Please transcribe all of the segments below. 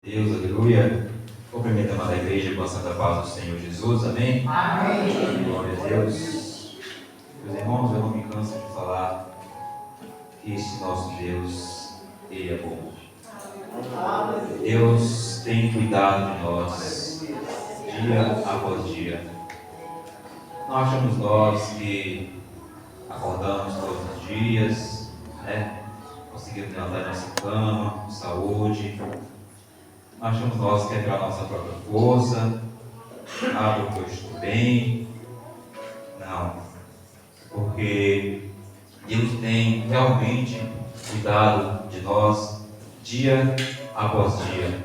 Deus, aleluia. Cumprimento a amada igreja com a santa paz do Senhor Jesus, amém? Amém. Glória a Deus. Meus irmãos, eu não me canso de falar que este nosso Deus, Ele é bom. Deus tem cuidado de nós, dia após dia. Não achamos nós que acordamos todos os dias, né? Conseguimos levantar nossa cama, com saúde. Não achamos nós que é pela nossa própria força, porque eu estou bem. Não, porque Deus tem realmente cuidado de nós dia após dia.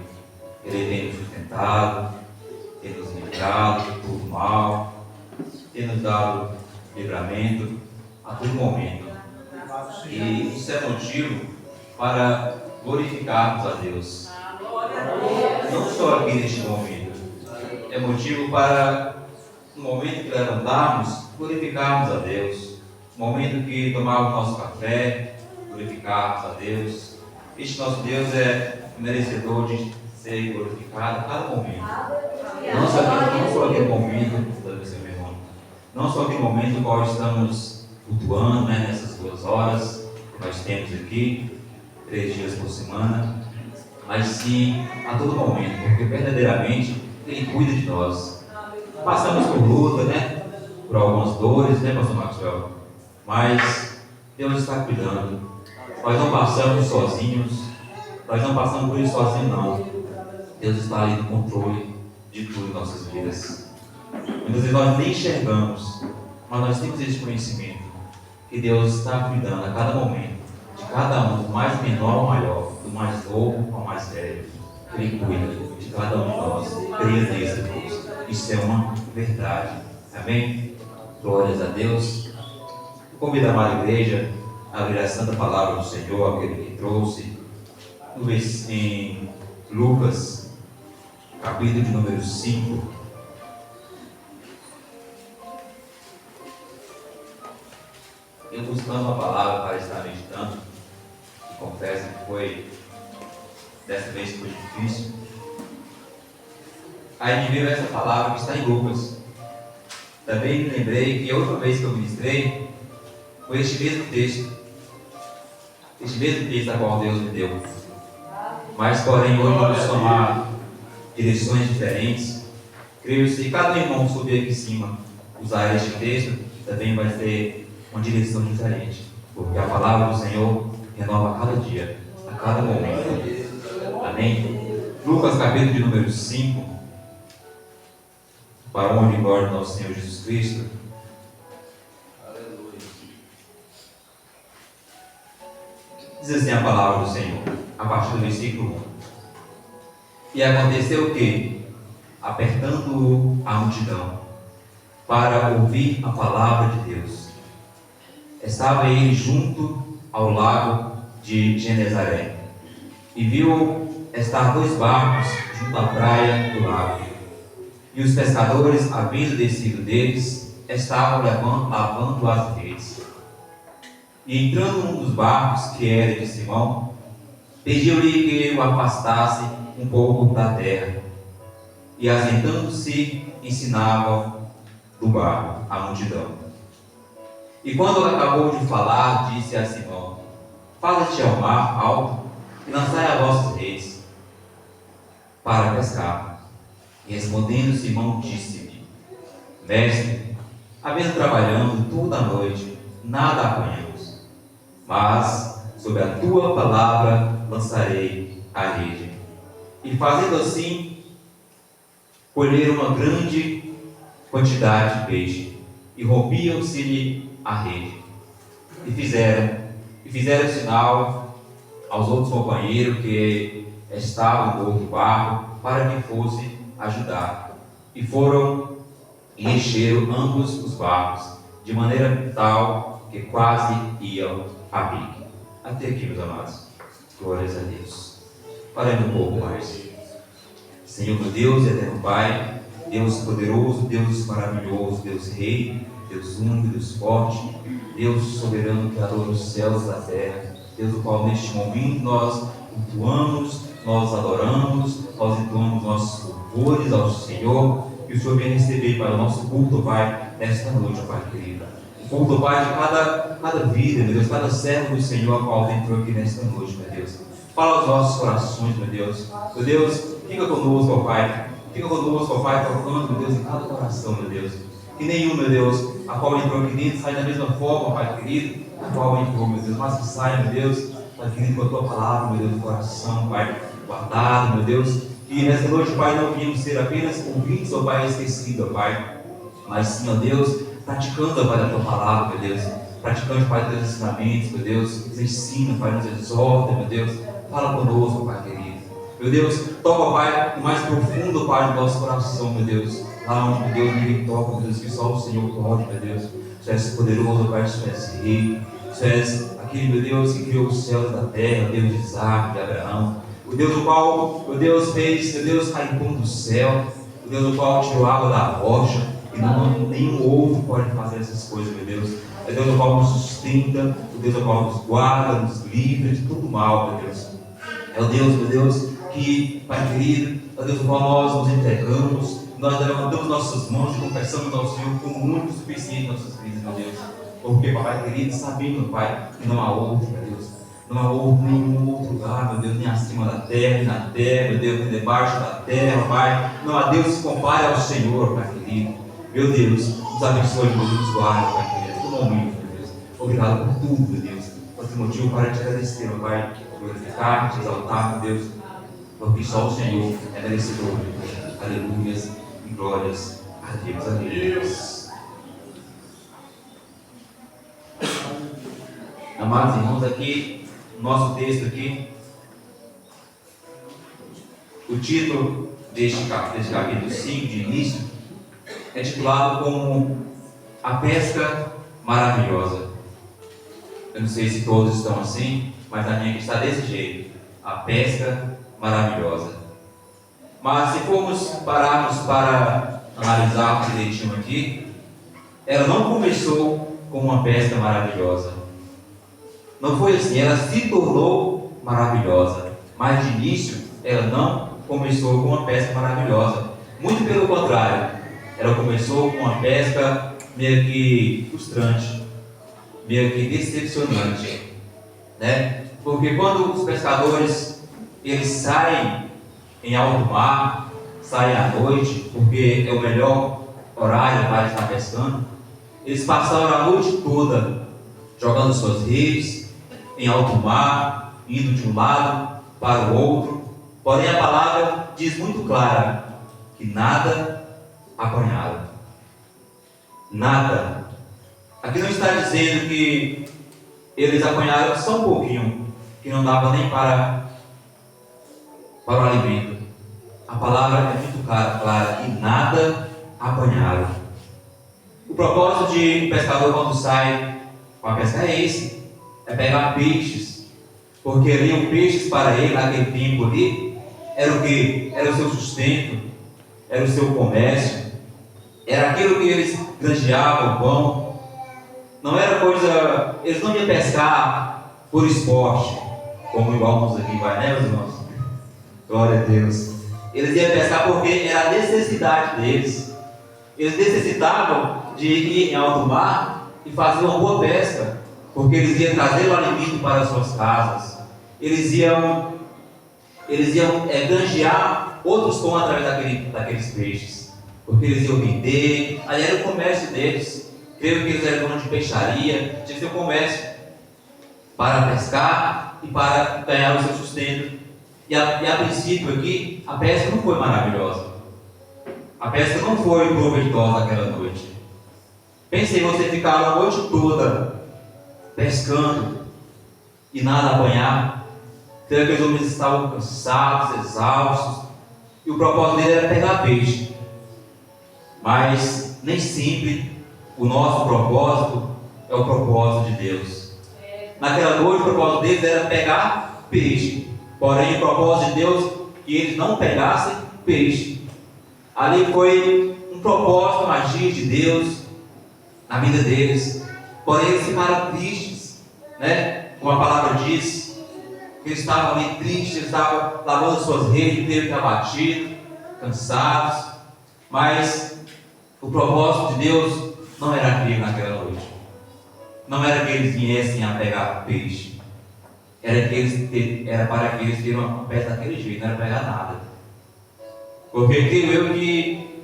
Ele tem nos sustentado, tem nos livrado de todo mal, tem nos dado livramento a todo momento. E isso é motivo para glorificarmos a Deus. Não só aqui neste momento. É motivo para, no momento que levantarmos, glorificarmos a Deus. No momento que tomarmos nosso café, glorificarmos a Deus. Este nosso Deus é merecedor de ser glorificado a cada momento. Não só aquele momento, meu irmão. Não só aquele momento no qual estamos cultuando, né, nessas 2 horas que nós temos aqui, 3 dias por semana, mas sim a todo momento, porque verdadeiramente Ele cuida de nós. Passamos por luta, né? Por algumas dores, né, pastor Maxwell? Mas Deus está cuidando. Nós não passamos sozinhos, nós não passamos por isso sozinhos, não. Deus está ali no controle de tudo em nossas vidas. Muitas vezes nós nem enxergamos, mas nós temos esse conhecimento que Deus está cuidando a cada momento, de cada um, do mais menor ao maior, do mais novo ao mais velho. Ele cuida de cada um de nós. Creia nisso, irmãos. Isso é uma verdade. Amém? Glórias a Deus. Eu convido a amada igreja a abrir a santa palavra do Senhor, aquele que trouxe em Lucas, capítulo de número 5. Eu buscando uma palavra para estar meditando, e confesso que dessa vez foi difícil. Aí me veio essa palavra que está em Lucas. Também me lembrei que a outra vez que eu ministrei foi este mesmo texto a qual Deus me deu. Mas porém hoje vamos tomar direções diferentes. Creio que se cada irmão subir aqui em cima usar este texto, também vai ter uma direção diferente, porque a palavra do Senhor renova a cada dia, a cada momento. Amém? Lucas capítulo de número 5, para a honra e glória do nosso Senhor Jesus Cristo. Aleluia. Diz assim a palavra do Senhor, a partir do versículo 1. E aconteceu que, apertando-o a multidão, para ouvir a palavra de Deus, estava ele junto ao lago de Genezaré, e viu estar 2 barcos junto à praia do lago. E os pescadores, havendo descido deles, estavam lavando as redes. E entrando um dos barcos, que era de Simão, pediu-lhe que o afastasse um pouco da terra. E assentando-se, ensinava do barco a multidão. E quando acabou de falar, disse a Simão: Fala-te ao mar alto e lançai as vossas redes para pescar. E respondendo Simão, disse-lhe: Mestre, havendo trabalhando toda a noite, nada apanhamos, mas sob a tua palavra lançarei a rede. E fazendo assim, colheram uma grande quantidade de peixe, e rompiam-se-lhe a rede. E fizeram sinal aos outros companheiros que estavam no outro barco, para que fossem ajudar. E foram e encheram ambos os barcos, de maneira tal que quase iam a pique. Até aqui, meus amados. Glórias a Deus. Paremos um pouco mais. Senhor meu Deus, eterno Pai, Deus poderoso, Deus maravilhoso, Deus Rei, Deus único, Deus forte, Deus soberano, Criador dos céus e da terra, Deus o qual neste momento nós cultuamos, nós adoramos, Senhor venha receber para o nosso culto, Pai, nesta noite, Pai querido. O culto, Pai, de cada vida, meu Deus, cada servo do Senhor, a qual entrou aqui nesta noite, meu Deus. Fala aos nossos corações, meu Deus. Meu Deus, fica conosco, ó Pai. Fica conosco, ó Pai, tocando, meu Deus, em cada coração, meu Deus. Que nenhum, meu Deus, a qual entrou aqui dentro, sai da mesma forma, Pai querido, a qual entrou, meu Deus. Mas que saia, meu Deus, Pai querido, com a Tua palavra, meu Deus, no coração, Pai, guardado, meu Deus. Que nesta noite, Pai, não venhamos ser apenas ouvintes, ó Pai, esquecidos, ó Pai. Mas sim, ó Deus, praticando, ó Pai, da Tua palavra, meu Deus. Praticando, Pai, Teus ensinamentos, meu Deus. Nos ensina, Pai, nos exorta, meu Deus. Fala conosco, Pai querido. Meu Deus, toca, Pai, o mais profundo, Pai, do nosso coração, meu Deus. Lá onde, meu Deus, ninguém toca, meu Deus, que só o Senhor pode, meu Deus. Tu és poderoso, Pai, Tu és rei. Tu és aquele, meu Deus, que criou os céus da terra, o Deus de Isaac, de Abraão. O Deus do qual, meu Deus, fez, meu Deus, cair pão do céu. O Deus do qual tirou água da rocha. E nenhum outro pode fazer essas coisas, meu Deus. É o Deus do qual nos sustenta, o Deus do qual nos guarda, nos livra de todo mal, meu Deus. É o Deus, meu Deus, que, Pai querido, é o Deus do qual nós nos entregamos, nós levantamos nossas mãos e confessamos ao Senhor como único e suficiente em nossas vidas, meu Deus. Porque, Pai querido, sabendo, Pai, que não há outro, meu Deus. Não há outro, nenhum outro lugar, meu Deus, nem acima da terra, nem na terra, meu Deus, nem debaixo da terra, Pai. Não há Deus que se compare ao Senhor, Pai querido. Meu Deus, nos abençoe, meu Deus, nos guarde, Pai querido, todo momento, meu Deus. Obrigado por tudo, meu Deus. Por esse motivo para te agradecer, meu Pai, glorificar, te exaltar, meu Deus, porque só o Senhor é merecedor. Aleluias e glórias a Deus. Aleluia. Amados irmãos, aqui, nosso texto aqui, o título deste capítulo 5, de início, é titulado como A Pesca Maravilhosa. Eu não sei se todos estão assim, mas a minha aqui está desse jeito. A Pesca Maravilhosa. Mas se formos pararmos para analisar direitinho aqui, ela não começou com uma pesca maravilhosa. Não foi assim, ela se tornou maravilhosa. Mas de início, ela não começou com uma pesca maravilhosa. Muito pelo contrário, ela começou com uma pesca meio que frustrante, meio que decepcionante, né? Porque quando os pescadores eles saem em alto mar, saem à noite, porque é o melhor horário para estar pescando, eles passaram a noite toda jogando suas redes em alto mar, indo de um lado para o outro. Porém a palavra diz muito clara que nada apanharam. Nada. Aqui não está dizendo que eles apanharam só um pouquinho, que não dava nem para o alimento. A palavra é muito clara, e nada apanharam. O propósito de um pescador quando sai com a pesca é esse, é pegar peixes, porque haviam peixes para ele naquele tempo ali, era o que? Era o seu sustento, era o seu comércio, era aquilo que eles granjeavam, pão. Não era coisa, eles não iam pescar por esporte, como igual nós aqui vai, né, meus irmãos? Glória a Deus. Eles iam pescar porque era a necessidade deles. Eles necessitavam de ir em alto mar e fazer uma boa pesca, porque eles iam trazer o alimento para as suas casas. Eles iam granjear outros pão através daqueles peixes, porque eles iam vender. Ali era o comércio deles. Creio que eles eram donos de peixaria, tinha seu comércio para pescar e para ganhar o seu sustento. E a princípio aqui, a pesca não foi maravilhosa. A pesca não foi proveitosa aquela noite. Pense em você ficar a noite toda pescando e nada apanhar. Creio que os homens estavam cansados, exaustos, e o propósito dele era pegar peixe. Mas nem sempre o nosso propósito é o propósito de Deus. Naquela noite o propósito deles era pegar peixe. Porém o propósito de Deus é que eles não pegassem peixe. Ali foi um propósito, uma magia de Deus na vida deles. Porém eles ficaram tristes, né? Como a palavra diz, que eles estavam ali tristes, eles estavam lavando suas redes, meio que abatidos, cansados. Mas o propósito de Deus não era aquele naquela noite. Não era que eles viessem a pegar peixe. Era para que eles teriam uma peça daquele jeito, não era pegar nada. Porque creio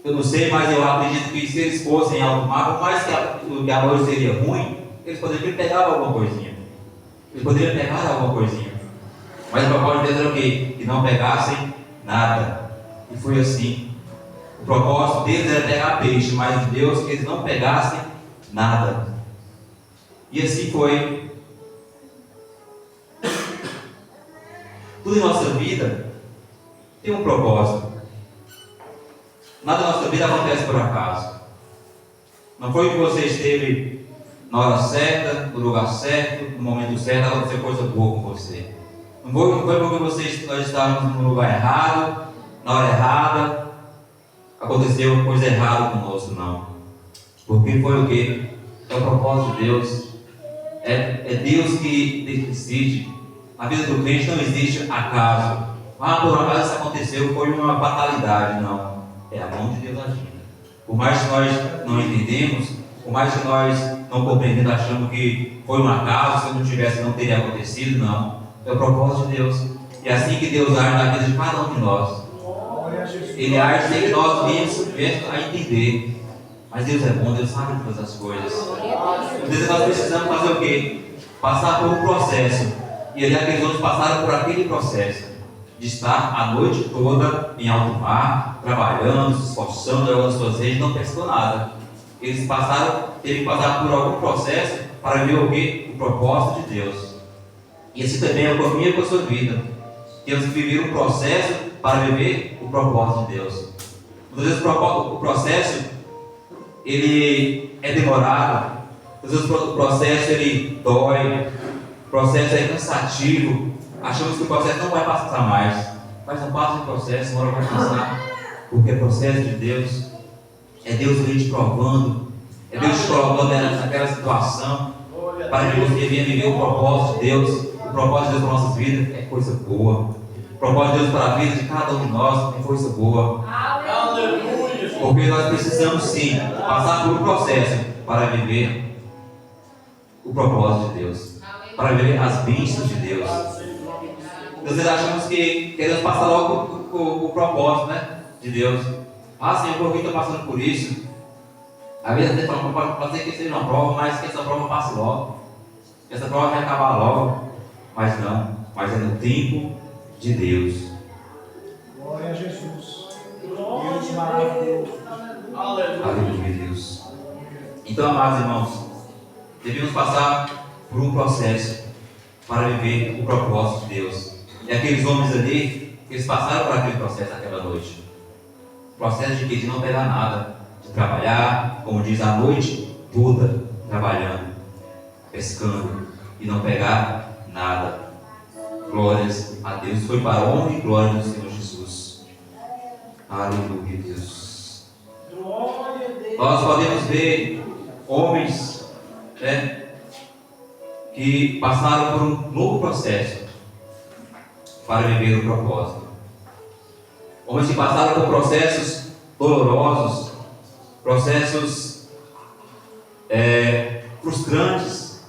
eu não sei, mas eu acredito que se eles fossem em alto mar, por mais que a noite seria ruim, eles poderiam pegar alguma coisinha. Eles poderiam pegar alguma coisinha. Mas o propósito deles era o quê? Que não pegassem nada. E foi assim. O propósito deles era pegar peixe, mas de Deus que eles não pegassem nada. E assim foi. Tudo em nossa vida tem um propósito. Nada na nossa vida acontece por acaso. Não foi que você esteve na hora certa, no lugar certo, no momento certo, aconteceu coisa boa com você. Não foi porque nós estávamos no lugar errado, na hora errada, aconteceu coisa errada conosco, não. Porque foi o quê? É o propósito de Deus. É Deus que decide. Na vida do crente não existe acaso. Por acaso isso aconteceu, foi uma fatalidade, não. É a mão de Deus agindo. Por mais que nós não entendemos, por mais que nós não compreendemos, achamos que foi um acaso, se não tivesse não teria acontecido, não. É o propósito de Deus. E é assim que Deus age na vida de cada um de nós. Ele age sem que nós viemos a entender. Mas Deus é bom, Deus sabe todas as coisas. Às vezes nós precisamos fazer o quê? Passar por um processo. E ali aqueles outros passaram por aquele processo. De estar a noite toda em alto mar, trabalhando, se esforçando, jogando as suas redes, não pescou nada. Eles teve que passar por algum processo para ver o quê? O propósito de Deus. E assim também é comigo e com a sua vida. Temos que viver um processo para viver o propósito de Deus. Muitas vezes o processo ele é demorado, muitas vezes o processo ele dói, o processo é cansativo. Achamos que o processo não vai passar mais, mas não passa o processo, uma hora vai passar, porque é processo de Deus, é Deus que te provando, é Deus te colocando naquela situação, para que você venha viver o propósito de Deus. O propósito de Deus para nossas vidas é coisa boa, o propósito de Deus para a vida de cada um de nós é coisa boa, porque nós precisamos sim passar por um processo para viver o propósito de Deus, para viver as bênçãos de Deus. Às vezes achamos que queremos passar logo o propósito, né, de Deus. Senhor, por que estou passando por isso? Às vezes até falamos para fazer que seja uma prova, mas que essa prova passe logo. Que essa prova vai acabar logo. Mas não, mas é no tempo de Deus. Glória a Jesus. Deus maravilhoso. Aleluia, Deus. Então, amados irmãos, devemos passar por um processo para viver o propósito de Deus. E aqueles homens ali, eles passaram por aquele processo naquela noite. O processo de que? De não pegar nada, de trabalhar, como diz, a noite toda, trabalhando, pescando, e não pegar nada. Glórias a Deus. Foi para a honra e glória do Senhor Jesus. Aleluia, Deus. Nós podemos ver homens, né, que passaram por um novo processo para viver o propósito. Homens que passaram por processos dolorosos, processos frustrantes,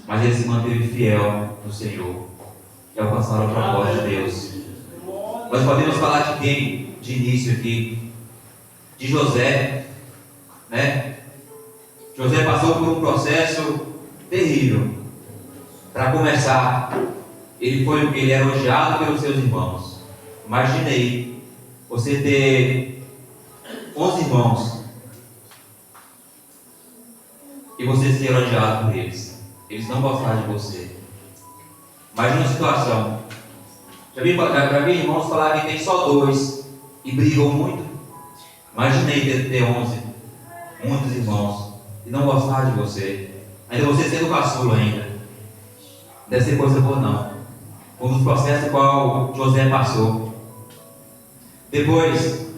mas eles se manteram fiel no Senhor e alcançaram o propósito de Deus. Nós podemos falar de quem? De início aqui, de José, né? José passou por um processo terrível. Para começar, ele era odiado pelos seus irmãos. Imagine aí, você ter 11 irmãos e você ser odiado por eles. Eles não gostaram de você. Imagine uma situação. Já vi irmãos falar que tem só 2 e brigam muito. Imaginei ter 11, muitos irmãos, e não gostar de você. Ainda você sendo caçula ainda. Deve ser coisa boa não. Um dos processos qual José passou. Depois,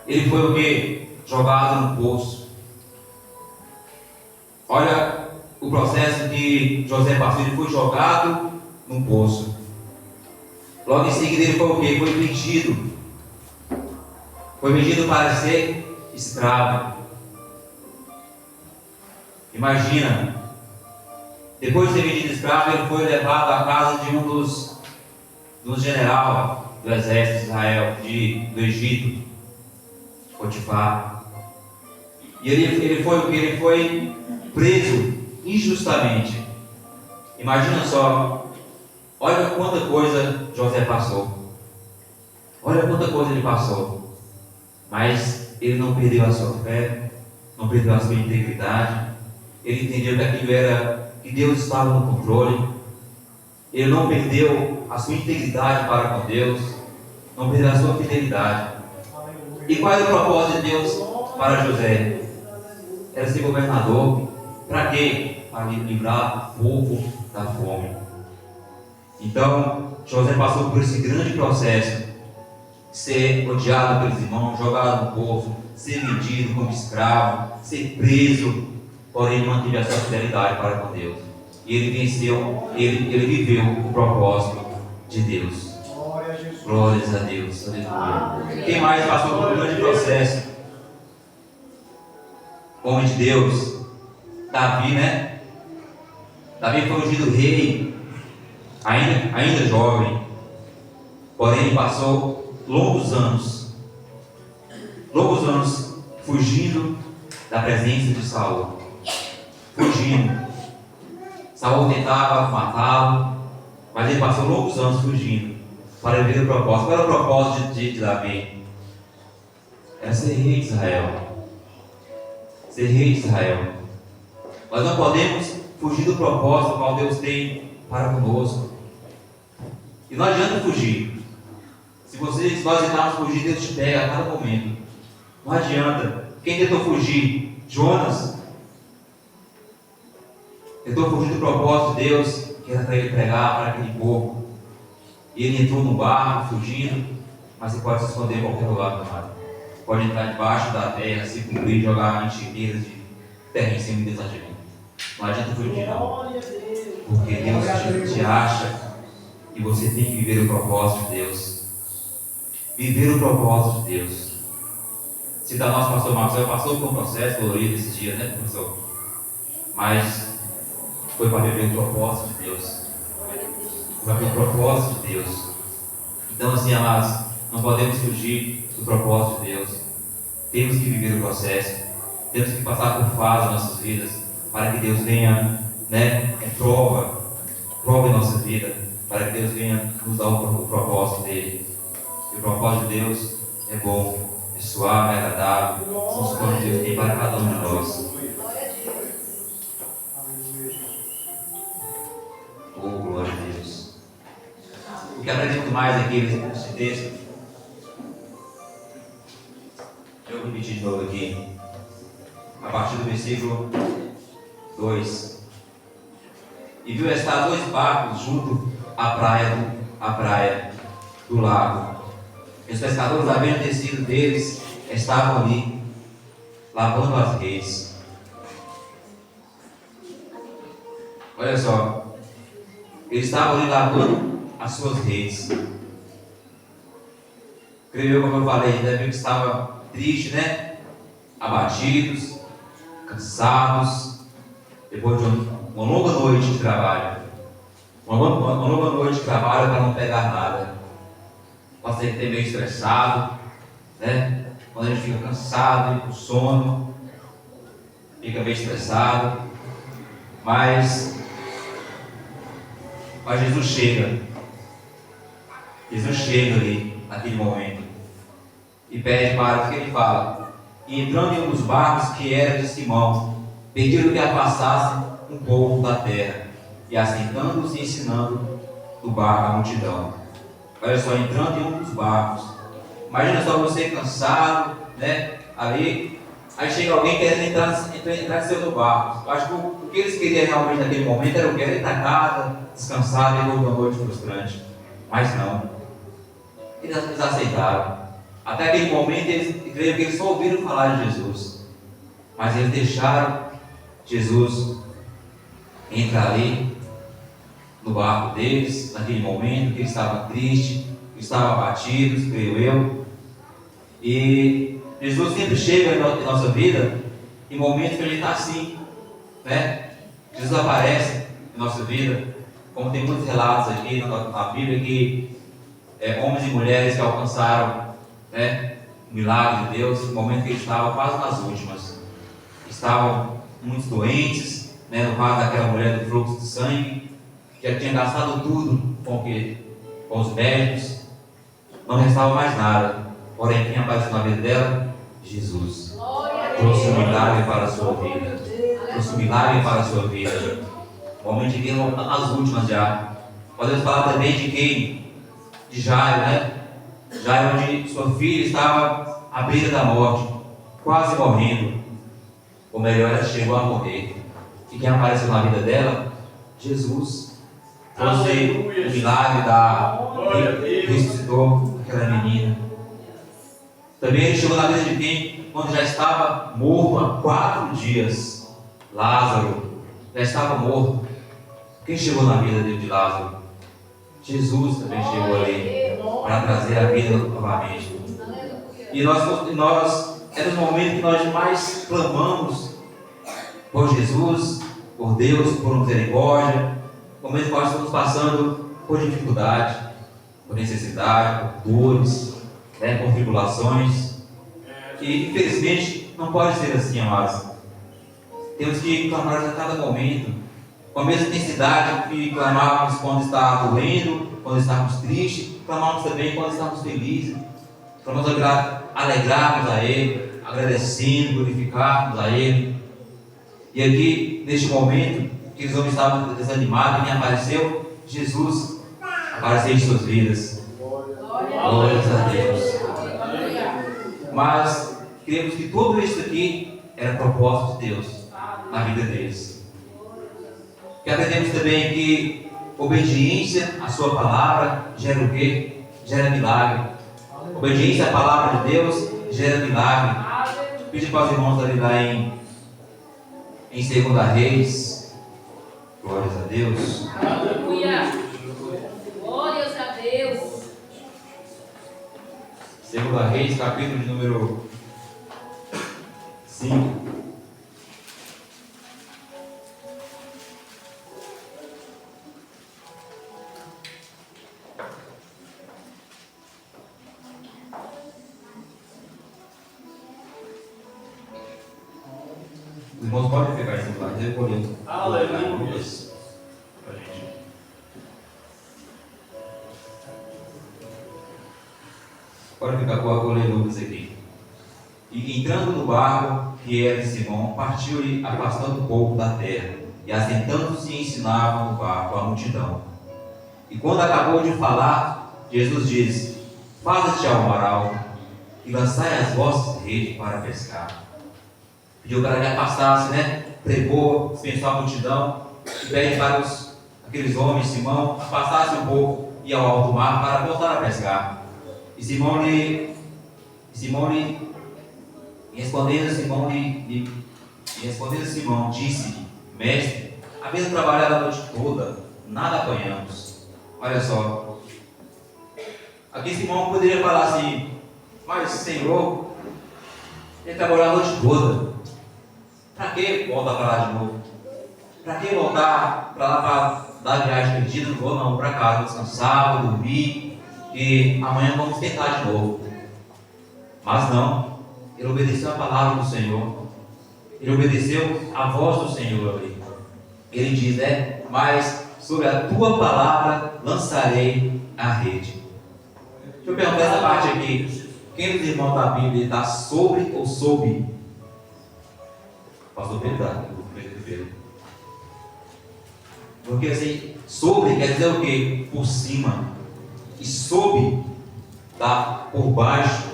ele foi o quê? Jogado no poço. Olha o processo que José passou. Ele foi jogado no poço. Logo em seguida ele foi o quê? Foi vendido. Foi vendido para ser escravo. Imagina, depois de ser vendido escravo, ele foi levado à casa de um dos generais do exército de Israel, do Egito, Potifar. E ele foi preso injustamente. Imagina só, olha quanta coisa José passou. Olha quanta coisa ele passou. Mas ele não perdeu a sua fé, não perdeu a sua integridade. Ele entendeu que aquilo era, que Deus estava no controle. Ele não perdeu a sua integridade para com Deus, não perdeu a sua fidelidade. E qual era o propósito de Deus para José? Era ser governador. Para quê? Para livrar o povo da fome. Então, José passou por esse grande processo: ser odiado pelos irmãos, jogado no poço, ser vendido como escravo, ser preso, porém ele manteve a sua fidelidade para com Deus. E ele venceu, ele viveu o propósito de Deus. Glórias a Deus. Aleluia. Quem mais passou por um grande processo? Homem de Deus, Davi, né? Davi foi ungido rei, ainda jovem, porém ele passou longos anos fugindo da presença de Saul. Fugindo. Saul tentava matá-lo, mas ele passou longos anos fugindo para viver o propósito. Qual era o propósito de Davi? Era ser rei de Israel. Ser rei de Israel. Nós não podemos fugir do propósito qual Deus tem para conosco. E não adianta fugir. Se nós tentarmos fugir, Deus te pega a cada momento. Não adianta. Quem tentou fugir? Jonas. Tentou fugir do propósito de Deus, que era para ele pregar para aquele povo. E ele entrou no barco, fugindo, mas você pode se esconder em qualquer lugar do mar. Pode entrar debaixo da terra, se cobrir, jogar enxergueiras de terra em cima e desativir. Não adianta fugir, não. Porque Deus te acha e você tem que viver o propósito de Deus. Viver o propósito de Deus. Se da nossa pastor Marcelo passou por um processo dolorido esses dias, né, professor? Mas foi para viver o propósito de Deus. Para viver o propósito de Deus. Então, assim, amados, não podemos fugir do propósito de Deus. Temos que viver o processo. Temos que passar por fases em nossas vidas, para que Deus venha, prova em nossa vida, para que Deus venha nos dar o propósito dele. E o propósito de Deus é bom, é suave, é agradável. São os planos que Deus tem para cada um de nós. Oh, glória a Deus. O que aprendemos mais aqui nesse texto? Eu vou repetir de novo aqui. A partir do versículo 2. E viu estar 2 barcos junto à praia do lago. E os pescadores, havendo descido deles, estavam ali, lavando as redes. Olha só, eles estavam ali lavando as suas redes. Creio eu, como eu falei, ainda viu que estava triste, né? Abatidos, cansados, depois de uma longa noite de trabalho. Uma longa noite de trabalho para não pegar nada. Pode ser que esteja meio estressado, né? Quando a gente fica cansado, com sono, fica meio estressado. Mas Jesus chega. Jesus chega ali, naquele momento, e pede para o que ele fala. E entrando em um dos barcos que era de Simão, pediram que afastassem um pouco da terra, e assentando-os e ensinando do barco a multidão. Olha só, entrando em um dos barcos. Imagina só você cansado, né? Ali, aí chega alguém querendo entrar em seu barco. Eu acho que o que eles queriam realmente naquele momento era o que? Era ir para casa, descansar depois de uma noite frustrante. Mas não. Eles aceitaram. Até aquele momento, creio que eles só ouviram falar de Jesus. Mas eles deixaram Jesus entrar ali, no barco deles, naquele momento, que eles estavam tristes, que estavam abatidos, creio eu. E Jesus sempre chega em nossa vida em momentos que a gente está assim, né? Jesus aparece em nossa vida, como tem muitos relatos aqui na Bíblia, que homens e mulheres que alcançaram, né, o milagre de Deus, no momento que eles estavam quase nas últimas. Estavam muito doentes, né, no caso daquela mulher do fluxo de sangue, que já tinha gastado tudo com os médicos, não restava mais nada. Porém, quem apareceu na vida dela? Jesus. Trouxe um milagre para a sua vida. Trouxe um milagre para a sua vida. O momento de Deus nas últimas já. Podemos falar também de quem? De Jairo, né? Jairo, onde sua filha estava à beira da morte, quase morrendo. Ou melhor, ela chegou a morrer. E quem apareceu na vida dela? Jesus. Trouxe o milagre ressuscitou aquela menina. Também ele chegou na vida de quem? Quando já estava morto há 4 dias. Lázaro já estava morto. Quem chegou na vida de Lázaro? Jesus também chegou ali para trazer a vida novamente. E nós é nos momentos que nós mais clamamos por Jesus, por Deus, por misericórdia, momentos que nós estamos passando por dificuldade, por necessidade, por dores, né, por tribulações. E infelizmente não pode ser assim, amados. Temos que clamar a cada momento, com a mesma intensidade que clamávamos quando está doendo, quando estávamos tristes, clamávamos também quando estávamos felizes. Clamamos alegrarmos a Ele, agradecendo, glorificarmos a Ele. E aqui, neste momento, que os homens estavam desanimados, quem apareceu? Jesus apareceu em suas vidas. Glórias a Deus. Mas cremos que tudo isso aqui era propósito de Deus na vida deles. Que aprendemos também que obediência à sua palavra gera o quê? Gera milagre. Obediência à palavra de Deus gera milagre. Pedi para os irmãos ali lá em 2 Reis. Glórias a Deus. Aleluia. Glórias a Deus. 2 Reis, capítulo de número 5. Os irmãos podem ficar em cima do eu vou ler. Aleluia. Pra gente. Pode ficar com a ler Lucas aqui. E entrando no barco que era de Simão, partiu-lhe afastando um pouco da terra, e assentando-se ensinava no barco a multidão. E quando acabou de falar, Jesus disse: Faza-te ao mar alto e lançai as vossas redes para pescar. Pediu para que afastasse, né? Pregou, dispensou a multidão, e pede para aqueles homens, Simão, afastasse um pouco e ao alto mar para voltar a pescar. E Simão respondendo Simão, disse: Mestre, havendo trabalhado a noite toda, nada apanhamos. Olha só. Aqui Simão poderia falar assim: Mas Senhor, ele trabalhou a noite toda. Para que voltar para lá de novo? Para que voltar para lá para dar viagem perdida? Não vou não, para casa, descansar, vou dormir, e amanhã vamos tentar de novo. Mas não, ele obedeceu a palavra do Senhor, ele obedeceu a voz do Senhor ali. Ele diz, mas sobre a tua palavra lançarei a rede. Deixa eu perguntar essa parte aqui. Quem dos irmãos da Bíblia está sobre ou sob? Pastor Pedro, porque assim, sobre quer dizer o quê? Por cima. E sob está por baixo.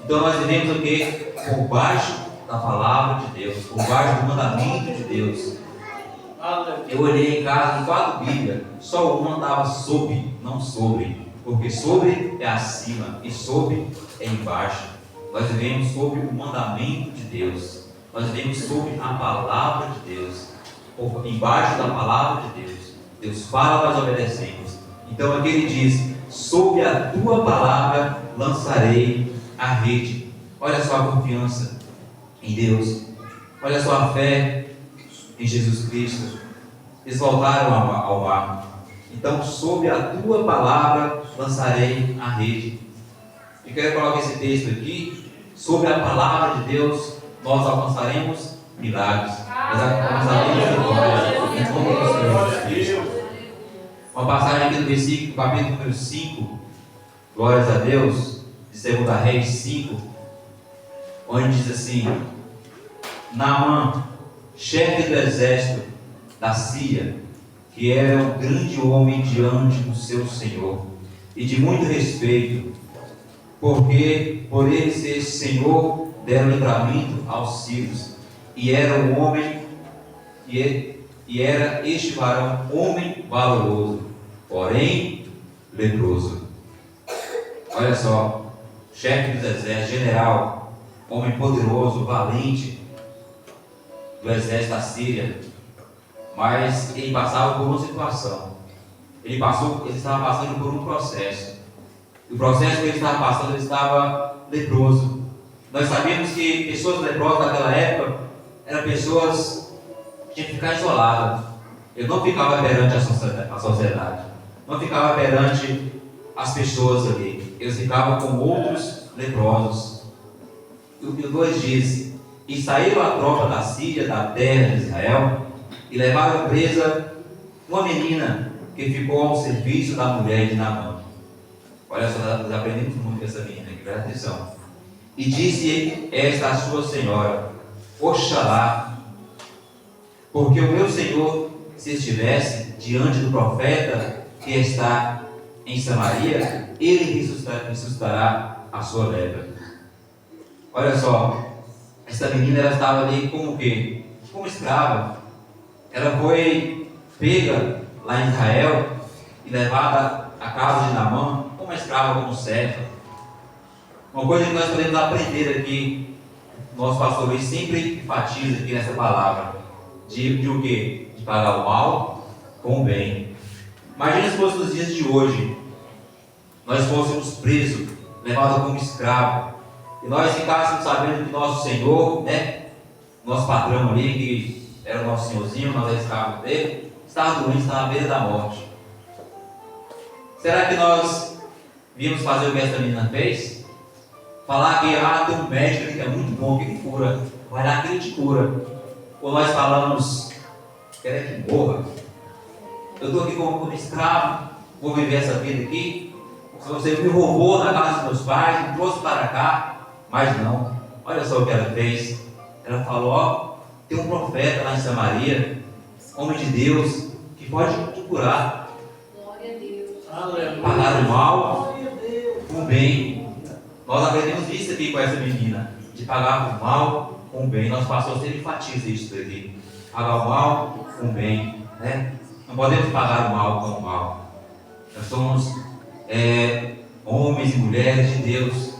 Então nós vivemos o quê? Por baixo da palavra de Deus, por baixo do mandamento de Deus. Eu olhei em casa, em 4 Bíblias, só uma estava sob, não sobre. Porque sobre é acima e sob é embaixo. Nós vivemos sob o mandamento de Deus. Nós vivemos sob a palavra de Deus. Embaixo da palavra de Deus. Deus fala, nós obedecemos. Então aqui ele diz: sob a tua palavra lançarei a rede. olha só a confiança em Deus, olha só a fé em Jesus Cristo. Eles voltaram ao mar. Então, sob a tua palavra lançarei a rede. E quero colocar esse texto aqui. Sob a palavra de Deus, nós alcançaremos milagres. Nós alcançaremos vitória em nome do Senhor Jesus Cristo. Uma passagem aqui do versículo, capítulo número 5, glórias a Deus, de 2 Reis 5, onde diz assim: Naamã, chefe do exército da Síria, que era um grande homem diante do seu senhor, e de muito respeito, porque por ele ser senhor deram livramento aos sírios, e era um homem, e era este varão homem valoroso, porém leproso. Olha só, chefe dos exércitos, general, homem poderoso, valente do exército da Síria, mas ele passava por uma situação. Ele estava passando por um processo. E o processo que ele estava passando, ele estava leproso. Nós sabemos que pessoas leprosas naquela época eram pessoas que tinham que ficar isoladas. Ele não ficava perante a sociedade, não ficava perante as pessoas ali. Eles ficavam com outros leprosos. E o 2 diz: E saíram a tropa da Síria, da terra de Israel, e levaram presa uma menina que ficou ao serviço da mulher de Naamã. Olha só, nós aprendemos muito com essa menina aqui, presta atenção. E disse esta a sua senhora: Oxalá, porque o meu senhor, se estivesse diante do profeta que está em Samaria, ele ressuscitará a sua lepra. Olha só, essa menina, ela estava ali como o quê? Como escrava. Ela foi pega lá em Israel e levada à casa de Naamã como escrava, como serva. Uma coisa que nós podemos aprender aqui, nosso pastor Luiz sempre enfatiza aqui nessa palavra, de o quê? De pagar o mal com o bem. Imagina se fosse nos dias de hoje, nós fôssemos presos, levados como escravo, e nós ficássemos sabendo que nosso Senhor, nosso patrão ali, que era o nosso senhorzinho, nós éramos escravos dele, estava doente, estava à beira da morte. Será que nós vimos fazer o que essa menina fez? Falar que tem um médico ali que é muito bom, que ele cura, vai lá que ele te cura. Ou nós falamos, quer que morra? Eu estou aqui como escravo, vou viver essa vida aqui. Você me roubou na casa dos meus pais, me trouxe para cá. Mas não, olha só o que ela fez. Ela falou: tem um profeta lá em Samaria, homem de Deus, que pode te curar. Glória a Deus. Pagar o mal com o bem. Nós aprendemos isso aqui com essa menina, de pagar o mal com o bem. Nosso pastor sempre enfatiza isso aqui: pagar o mal com o bem, Não podemos pagar o mal com o mal. Nós somos homens e mulheres de Deus,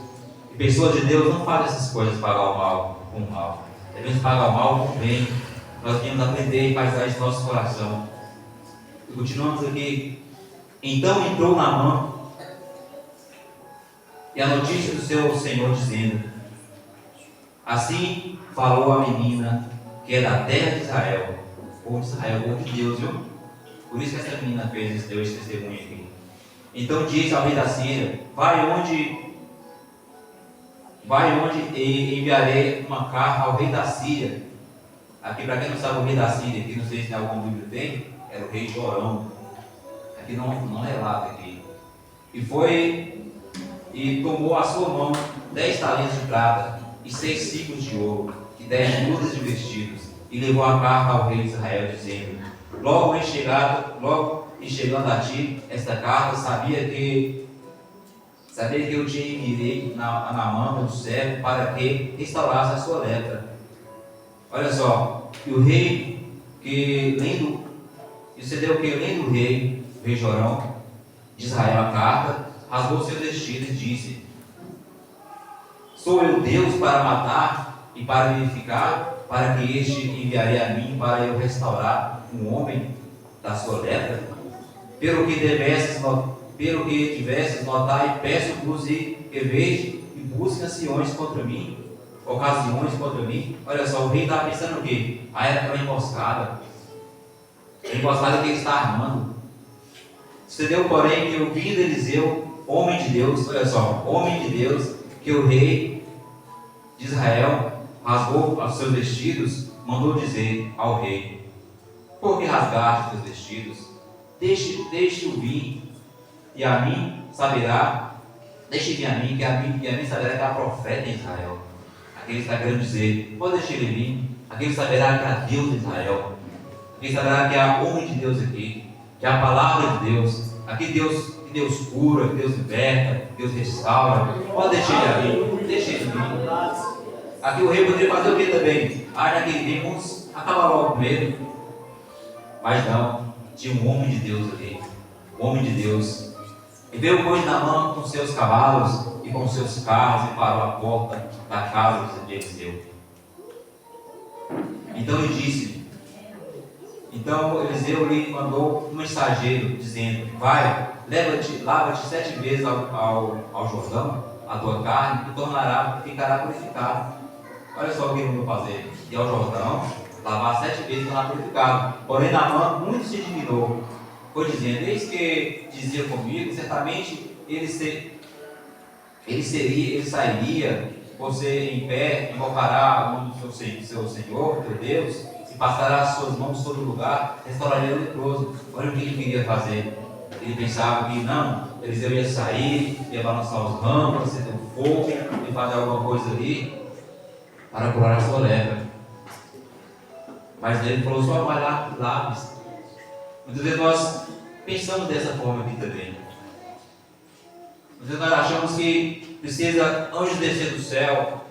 e pessoas de Deus não fazem essas coisas, pagar o mal com o mal. Devemos pagar o mal com o bem. Nós devemos aprender e fazer isso no nosso coração. E continuamos aqui. Então entrou Naamã, e a notícia do seu senhor dizendo: assim falou a menina que é da terra de Israel. O povo de Israel, o povo de Deus, viu? Por isso que essa menina deu esse testemunho aqui. Então disse ao rei da Síria: vai onde enviarei uma carta ao rei da Síria. Aqui, para quem não sabe, o rei da Síria, aqui não sei se tem algum livro tem, era o rei Jorão. Aqui não relata aqui. E foi e tomou à sua mão 10 talentos de prata e 6 ciclos de ouro e 10 mudas de vestidos, e levou a carta ao rei de Israel, dizendo: logo em chegando a ti esta carta, sabia que eu te enviei na mão do servo para que restaurasse a sua lepra. Olha só, e o rei sucedeu que lendo o rei Jorão de Israel a carta, rasgou seus vestidos e disse: sou eu Deus para matar e para vivificar, para que este enviarei a mim para eu restaurar um homem da sua lepra? Pelo que tivesses notai, peço-vos e veja e busquem anciões contra mim, ocasiões contra mim. Olha só, o rei estava pensando o quê? Era uma emboscada. A emboscada que ele está armando. Sucedeu, porém, que o vindo Eliseu, homem de Deus, olha só, homem de Deus, que o rei de Israel rasgou os seus vestidos, mandou dizer ao rei: por que rasgaste os teus vestidos? Deixe-o vir, e a mim saberá, deixe vir a mim, que a mim saberá que há profeta em Israel. Aquele que está querendo dizer, pode deixar ele vir, aquele que saberá que há Deus em Israel, aquele que saberá que há homem de Deus aqui, que há a palavra de Deus, aqui que Deus cura, que Deus liberta, que Deus restaura. Pode deixar ele vir, deixa ele vir. Aqui o rei poderia fazer o que também? Naquele tempo, vamos acabar logo com ele. Mas não, tinha um homem de Deus ali, um homem de Deus. E veio hoje na mão com seus cavalos e com seus carros e parou à porta da casa de Eliseu. Então ele disse, então Eliseu lhe mandou um mensageiro dizendo: vai, lava-te 7 vezes ao Jordão, a tua carne, e ficará purificado. Olha só o que ele mandou fazer: ir ao Jordão, lavar 7 vezes e tornar purificado. Porém Naamã muito se indignou, foi dizendo: eis que dizia comigo, certamente ele sairia, você em pé, invocará o nome do seu Senhor, teu Deus, e passará as suas mãos sobre o lugar, restauraria o leproso. Olha o que ele queria fazer. Ele pensava que não, Eliseu ia sair, ia balançar os ramos, acender o fogo, e fazer alguma coisa ali para curar a sua lepra. Mas ele falou: só vai lá. Muitas vezes nós pensamos dessa forma aqui também. Muitas vezes nós achamos que precisa anjos descer do céu,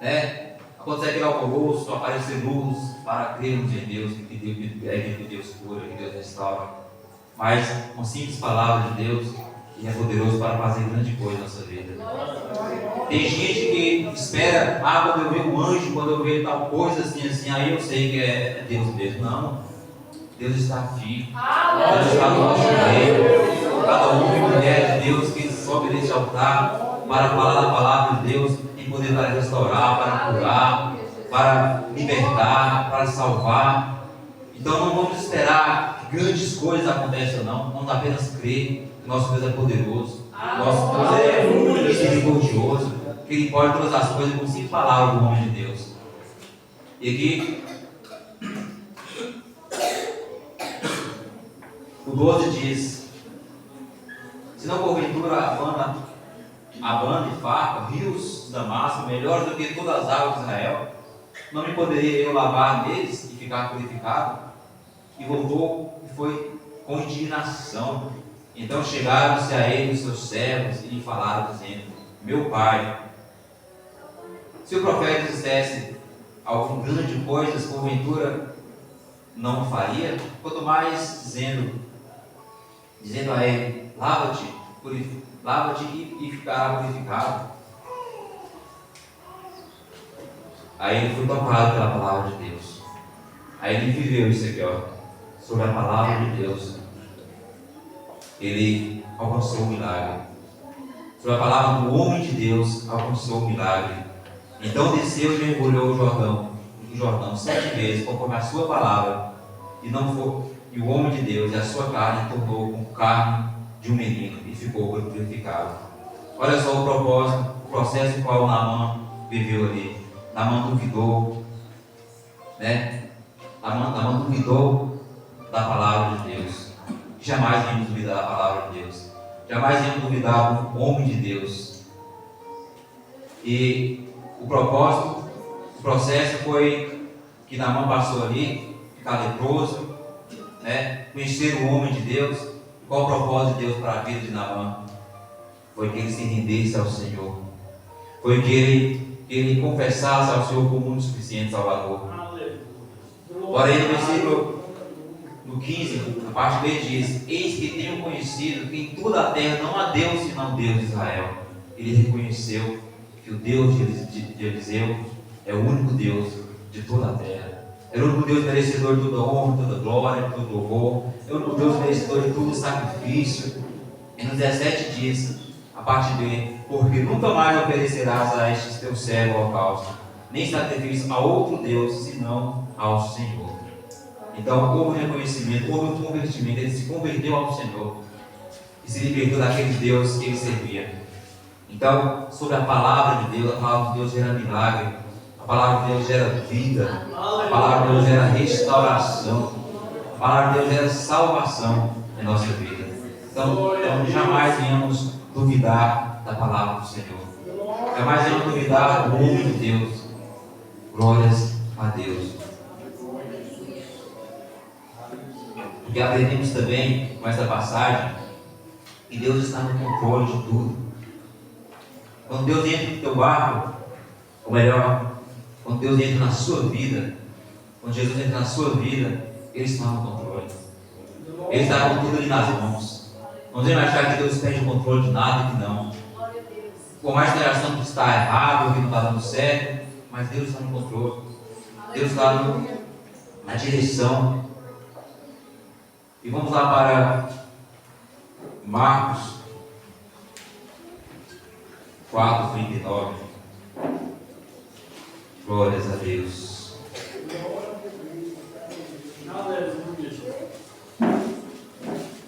né? Acontecer aquele alvoroço, aparecer luz para crermos em Deus, que Deus cura, que Deus restaura. Mas uma simples palavra de Deus, que é poderoso para fazer grande coisa na nossa vida. Tem gente que espera: quando eu ver um anjo, quando eu ver tal coisa assim, aí eu sei que é Deus mesmo. Não, Deus está aqui. Deus está no nosso meio. Cada homem e mulher de Deus que sobe desse altar para falar da palavra de Deus, em poder para restaurar, para curar, para libertar, para salvar. Então não vamos esperar que grandes coisas aconteçam, não. Vamos apenas crer que nosso Deus é poderoso, nosso Deus é misericordioso, que Ele pode todas as coisas com 5 palavras do nome de Deus. E aqui o 12 diz: se não porventura a banda e faca, rios de Damasco, melhores do que todas as águas de Israel, não me poderia eu lavar neles e ficar purificado? E voltou e foi com indignação. Então chegaram-se a ele os seus servos e lhe falaram, dizendo: meu pai, se o profeta dissesse alguma grande coisa, porventura não faria? Quanto mais dizendo a ele: lava-te e ficará purificado. Aí ele foi tocado pela palavra de Deus. Aí ele viveu isso aqui, sobre a palavra de Deus. Ele alcançou o milagre. Sobre a palavra do homem de Deus, alcançou o milagre. Então desceu e mergulhou o Jordão 7 vezes, conforme a sua palavra, e o homem de Deus e a sua carne tornou com carne de um menino e ficou purificado. Olha só o propósito, o processo em qual Naamã viveu ali. Naamã duvidou, né? Naamã duvidou da palavra de Deus. Jamais íamos duvidar da palavra de Deus. Jamais íamos duvidar do homem de Deus. E o propósito, o processo foi que Naamã passou ali, ficar leproso, né? Conhecer o homem de Deus. Qual o propósito de Deus para a vida de Naamã? Foi que ele se rendesse ao Senhor. Foi que ele confessasse ao Senhor como único suficiente Salvador. Porém, no versículo no 15, a parte B diz: eis que tenho conhecido que em toda a terra não há Deus senão Deus de Israel. Ele reconheceu que o Deus de Eliseu é o único Deus de toda a terra. É o único Deus merecedor de toda honra, toda glória, todo louvor. É o único Deus merecedor de todo sacrifício. E no 17 diz, a parte B: porque nunca mais oferecerás a este teu servo holocausto, nem sacrifício a outro Deus, senão ao Senhor. Então houve um reconhecimento, houve um convertimento, ele se converteu ao Senhor e se libertou daquele Deus que ele servia. Então, sobre a palavra de Deus gera milagre, a palavra de Deus gera vida, a palavra de Deus gera restauração, a palavra de Deus gera salvação em nossa vida. Então jamais venhamos duvidar da palavra do Senhor, jamais venhamos duvidar do nome de Deus. Glórias a Deus. Porque aprendemos também com essa passagem que Deus está no controle de tudo. Quando Deus entra no teu barco, ou melhor, quando Deus entra na sua vida, quando Jesus entra na sua vida, Ele está no controle. Ele está com tudo ali nas mãos. Não devemos achar que Deus perde o controle de nada, que não. Por mais que nós achamos que está errado, que não está dando certo, mas Deus está no controle. Deus está na direção. E vamos lá para Marcos 4:39. Glórias a Deus.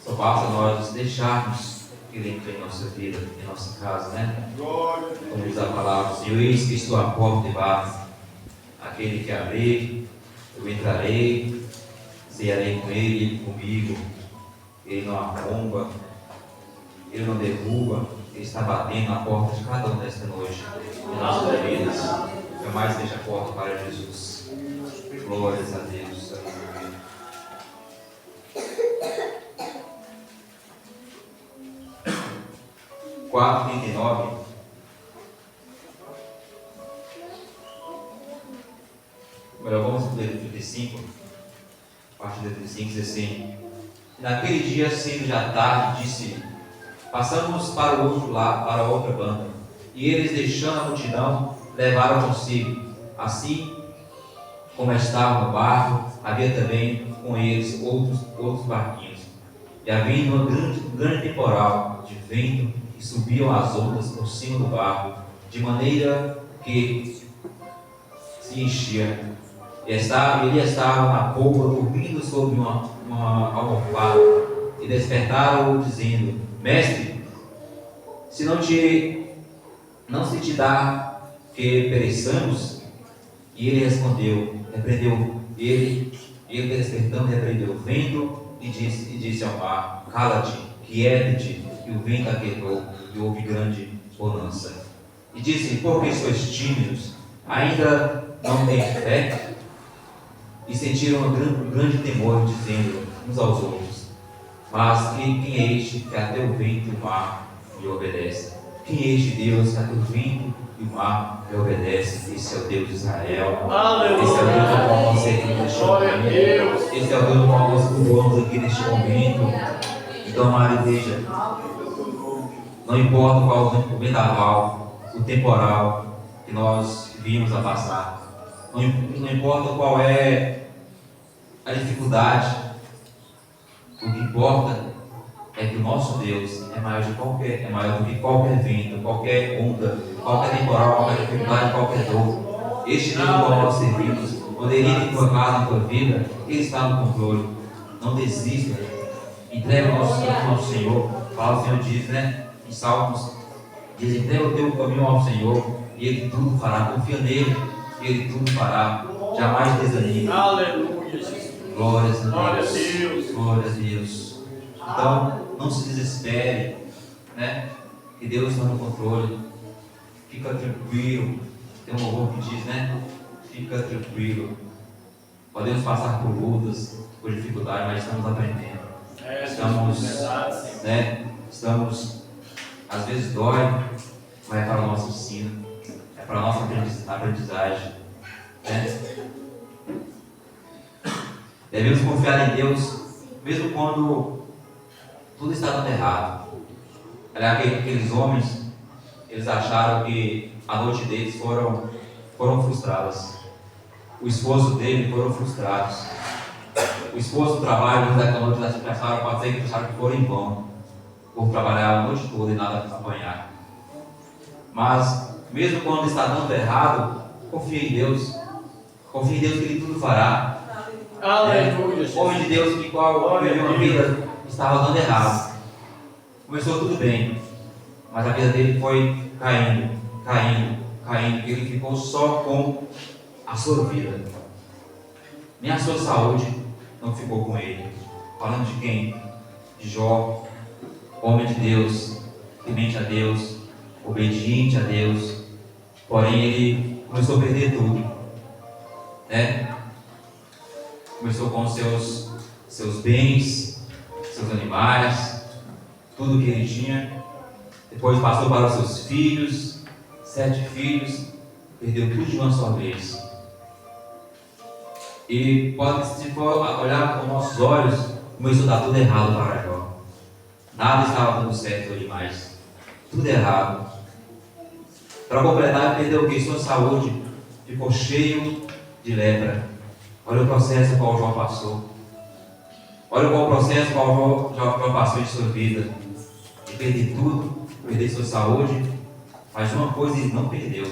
Só basta nós deixarmos que Ele entre em nossa vida, em nossa casa, né? Como diz a palavra, Senhor, eis que estou à porta e bato. Aquele que abrir, eu entrarei, cearei com Ele, Ele comigo. Ele não arromba, Ele não derruba, Ele está batendo na porta de cada um desta noite, em nossas vidas. Jamais deixa a porta para Jesus. Glórias a Deus. Aleluia. Quatro 39. Agora vamos ler o 35. A partir do 35 diz assim: naquele dia, sendo já tarde, disse: passamos para o outro lado, para a outra banda. E eles, deixando a multidão, levaram consigo. Assim como estavam no barco, havia também com eles outros barquinhos. E havia um grande temporal de vento, e subiam as ondas por cima do barco, de maneira que se enchia. E ele estava na polpa, dormindo sobre uma almofada. E despertaram-o, dizendo: Mestre, se não se te dá que pereçamos? E ele respondeu, repreendeu ele despertando, repreendeu o vento e disse ao mar: cala-te, quieta-te. E o vento aquietou, e houve grande bonança. E disse: por que sois tímidos? Ainda não têm fé? E sentiram um grande temor, dizendo uns aos outros: mas quem é este que até o vento e o mar lhe obedece? Quem é este Deus que até o vento e o mar lhe obedece? Esse é o Deus de Israel. Aleluia. Esse é o Deus ao qual nós servimos neste momento. Esse é o Deus ao qual nós cultuamos aqui neste momento. Então, amada igreja, não importa qual o vendaval, o temporal que nós vimos a passar, não importa qual é a dificuldade, o que importa é que o nosso Deus é maior do que qualquer vento, qualquer onda, qualquer temporal, qualquer dificuldade, qualquer dor. Este Deus ao qual nós servimos, poderia ter colocado na tua vida, Ele está no controle. Não desista, entrega o nosso caminho ao Senhor. Fala, o Senhor diz, né, em Salmos, diz: entrega o teu caminho ao Senhor e Ele tudo fará. Confia nele e Ele tudo fará. Jamais desanime. Aleluia. Glórias a Deus. Glórias a Deus. Então, não se desespere, né? Que Deus está no controle. Fica tranquilo. Tem um louvor que diz, né? Fica tranquilo. Podemos passar por lutas, por dificuldades, mas estamos aprendendo. Estamos, às vezes dói, mas é para o nosso ensino, é para a nossa aprendizagem, né? Devemos confiar em Deus, mesmo quando tudo está dando errado. Aqueles homens, eles acharam que a noite deles foram frustradas. O esforço deles foram frustrados. O esforço do trabalho, eles daquela noite acharam que foram em vão, por trabalhar a noite toda e nada apanhar. Mas, mesmo quando está dando errado, confie em Deus. Confie em Deus que Ele tudo fará. Aleluia. Homem de Deus que qual viveu uma vida estava dando errado. Começou tudo bem, mas a vida dele foi caindo. Ele ficou só com a sua vida. Nem a sua saúde não ficou com ele. Falando de quem? De Jó, homem de Deus, temente a Deus, obediente a Deus. Porém, ele começou a perder tudo, né? Começou com seus bens, seus animais, tudo que ele tinha. Depois passou para os seus filhos, 7 filhos, perdeu tudo de uma só vez. E pode, se for olhar com nossos olhos, começou a dar tudo errado para Jó. Nada estava dando certo demais. Tudo errado. Para completar, ele perdeu o que? Sua saúde. Ficou cheio de lepra. Olha o processo qual Jó passou. Olha qual o processo qual Jó passou em sua vida. De perder tudo, perder sua saúde. Mas uma coisa ele não perdeu.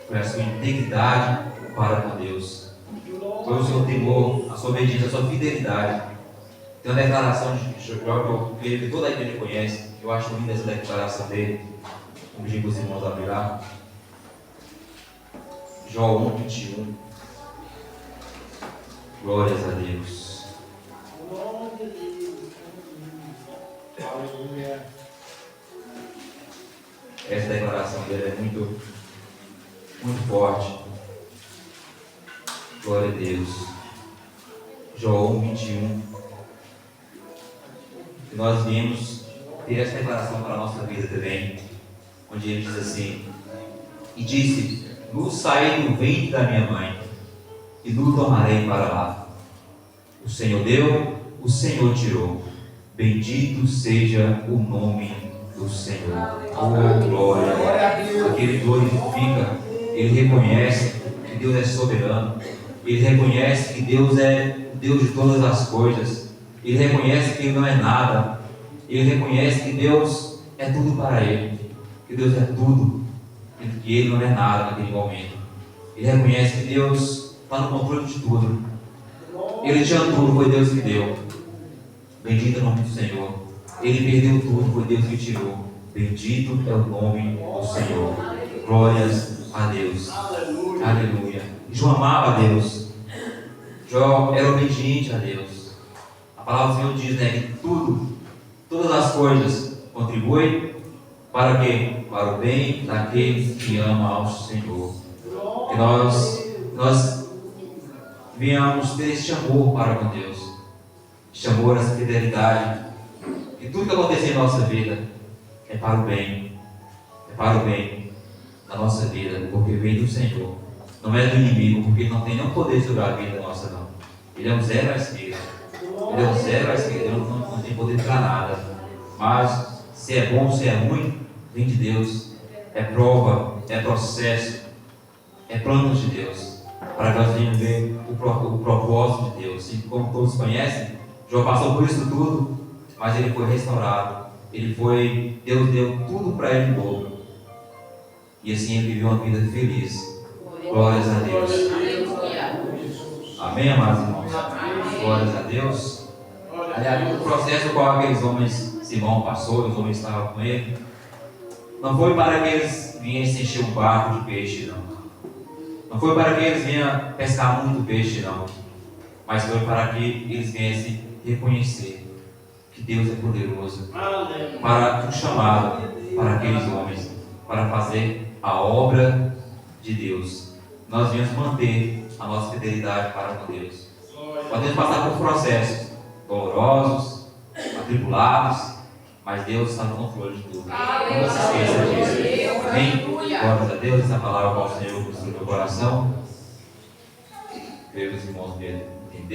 Foi a sua integridade para com Deus. Foi o seu temor, a sua obediência, a sua fidelidade. Tem uma declaração de Jó que toda a igreja conhece. Eu acho linda essa declaração dele. Vou pedir para os irmãos abrir lá. Jó 1:21. Glórias a Deus. Aleluia. Essa declaração dele é muito forte. Glória a Deus. Jó 1:21. E nós viemos ter essa declaração para a nossa vida também, onde ele diz assim: e disse: nu saí do ventre da minha mãe, e nu tornarei para lá. O Senhor deu, o Senhor tirou. Bendito seja o nome do Senhor. Oh, glória! Aquele glorifica, ele reconhece que Deus é soberano, ele reconhece que Deus é o Deus de todas as coisas, ele reconhece que ele não é nada, ele reconhece que Deus é tudo para ele, que Deus é tudo, e ele não é nada naquele momento. Ele reconhece que Deus está no controle de tudo. Ele tinha tudo, foi Deus que deu. Bendito é o nome do Senhor. Ele perdeu tudo, foi Deus que tirou. Bendito é o nome do Senhor. Glórias a Deus. Aleluia. Jó amava a Deus. Jó era obediente a Deus. A palavra do Senhor diz, né, que todas as coisas contribuem para quê? Para o bem daqueles que amam ao Senhor. Que nós venhamos ter este amor para com Deus, este amor, essa fidelidade, que tudo que acontecer em nossa vida é para o bem da nossa vida, porque vem do Senhor, não é do inimigo, porque ele não tem nenhum poder sobre a vida nossa, não. Ele é um zero à esquerda, ele não tem poder para nada, mas se é bom, se é ruim, vem de Deus, é prova, é processo, é plano de Deus, para que nós venhamos ver o propósito de Deus. E como todos conhecem, Jó passou por isso tudo, mas ele foi restaurado. Deus deu tudo para ele de novo. E assim ele viveu uma vida feliz. Glórias a Deus. Amém, amados irmãos? Glórias a Deus. Aliás, o processo qual aqueles homens, Simão passou, os homens estavam com ele, não foi para que eles viessem encher um barco de peixe, não. Não foi para que eles venham pescar muito peixe, não. Mas foi para que eles viessem reconhecer que Deus é poderoso. Para um chamado para aqueles homens, para fazer a obra de Deus. Nós viemos manter a nossa fidelidade para com Deus. Podemos passar por processos dolorosos, atribulados, mas Deus está no controle de tudo. Não se esqueça disso. Amém? Glórias a Deus, essa palavra ao Senhor construiu no meu coração. Veja os irmãos dele.